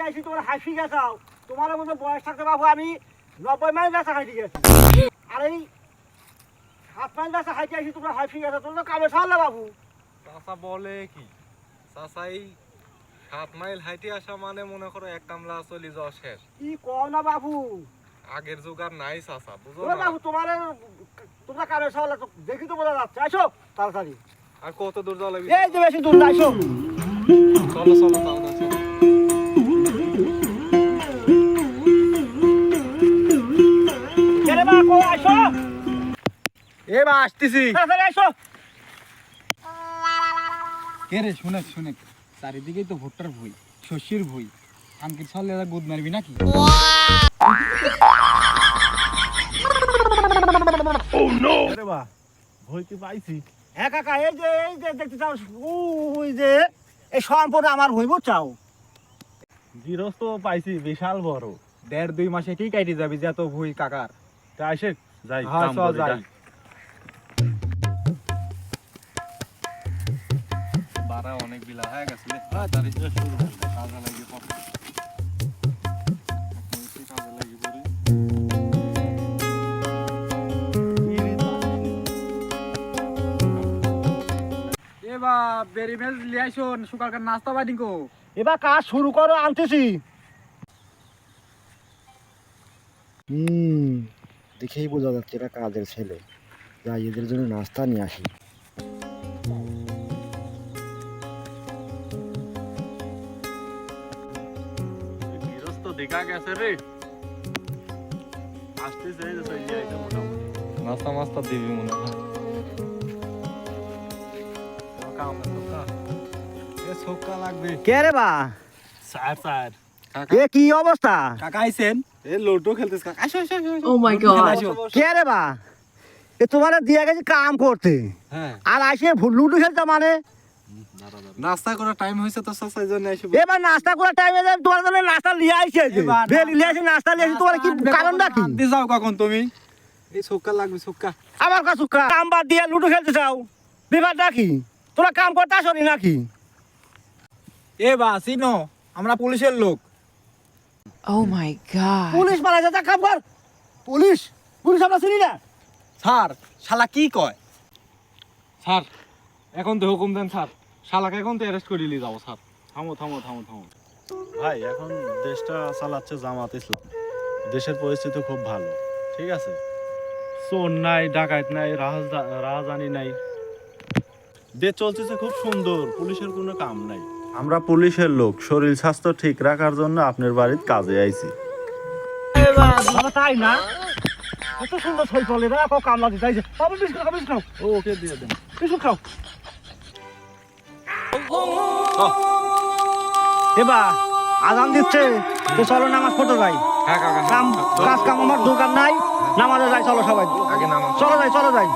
আইছি তোমার হাসি গেছাও তোমার মধ্যে বয়স থাকতে বাবু আমি 90 মাইল রাস্তা হাইতে গেছি আর এই 7 মাইল রাস্তা হাইতে আইছি তোমরা হাসি গেছো তোমরা তো কামে ছাড়লে বাবু চাচা বলে কি চাচাই 7 মাইল হাইটে আসা মানে মনে করো এক কামলা চলি যাওয়া শেষ কি কও না বাবু আগের যুগ আর নাই চাচা বুঝো ওরে না বাবু তোমরা কামে ছাড়লে তো দেখি তো বোঝা যাচ্ছে আসো তাড়াতাড়ি আর কত দূর যাওয়া লাগবে এই যে বেশি দূর না আসো চলো চলো তাড়াতাড়ি চলো। কেরে বা কো আসো এ বা আসতেছি তাড়াতাড়ি আসো কে রে শুনে চারিদিকেই তো ভুট্টার ভুই শস্যের ভুই আমকে ছলে গুদ মারবি নাকি আরে বাহ ভয় কি পাইছি হ্যাঁ কাকা এই যে দেখতে চাও ওই যে এই সম্পদ আমার হইব চাও গৃহস্থ পাইছি বিশাল বড় 1.5-2 মাসে কি কাটি যাবি যত ভুই কাকার তা আসে যাই হ্যাঁ কাম চল করি, যাই যা। বাড়া অনেক বিলা হয়ে গেছে রে তাড়াতাড়ি শুরু কর কাজে লাগি পড় কাজে লাগি পড়ি এ বা বেরি মেজ লিয়াইছন সকালকার নাস্তা বাড়ি কো এবার কাজ শুরু করো আনতেছি দেখেই বোঝা যাচ্ছে এটা কাজের ছেলে যাই এদের জন্য নাস্তা নিয়ে আসি গৃহস্থ দেখা গেছে রে আসতেছে এই যে চলে যাইছে মোটামুটি নাস্তা মাস্তা দিবি মনে হয় কাম এ ছক্কা লাগবে কে রে বা স্যার এ কি অবস্থা কাকা আইছেন এ লুডো খেলতেছ কাকা আসো আসো আসো Oh my god. কে রে বা এ তোমার দিয়া গেছে কাম করতে হ্যাঁ আর আসে লুডু খেলতে মানে নাস্তা করার টাইম হয়েছে তো সাসাই জন্য এসে এবার নাস্তা করার টাইমে তোমার জন্য নাস্তা লিয়ে আইছে এবার বেলি লিয়ে আসে নাস্তা লিয়ে আসে তোমার কি কারণটা কি আনতে যাও কখন তুমি এই ছক্কা লাগবে ছক্কা আমার কাছে কাম বাদ দিয়ে লুডো খেলতে চাও বিবাদটা কি তোরা কাম করতে আসনি নাকি এ বা চিনো আমরা পুলিশের লোক Oh my god. পুলিশ মারা যা কাম কর পুলিশ পুলিশ আমরা চিনি না স্যার শালা কি কয় স্যার এখন তো হুকুম দেন স্যার শালাকে এখন তো অ্যারেস্ট করে নিয়ে যাবো স্যার থামো থামো থামো থামো ভাই এখন দেশটা চালাচ্ছে জামাত ইসলাম দেশের পরিস্থিতি খুব ভালো ঠিক আছে চোর নাই ডাকাত নাই রাহাজানি নাই দেশ চলতেছে খুব সুন্দর পুলিশের কোনো কাম নাই আমরা পুলিশের লোক শরীর স্বাস্থ্য ঠিক রাখার জন্য আপনার বাড়িতে কাজে আইছি বাবা তাই না কত সুন্দর ছই চলে না কো কামলা দিতে আইছে বাবা বিস্কুট খাও ওকে দিয়ে দেন বিস্কুট খাও এবা আজান দিচ্ছে তো চলো নামাজ পড়তে যাই হ্যাঁ কাকা কাম কাজ কাম আমার দোকান নাই নামাজে যাই চলো সবাই আগে নামা চলো যাই চলো ভাই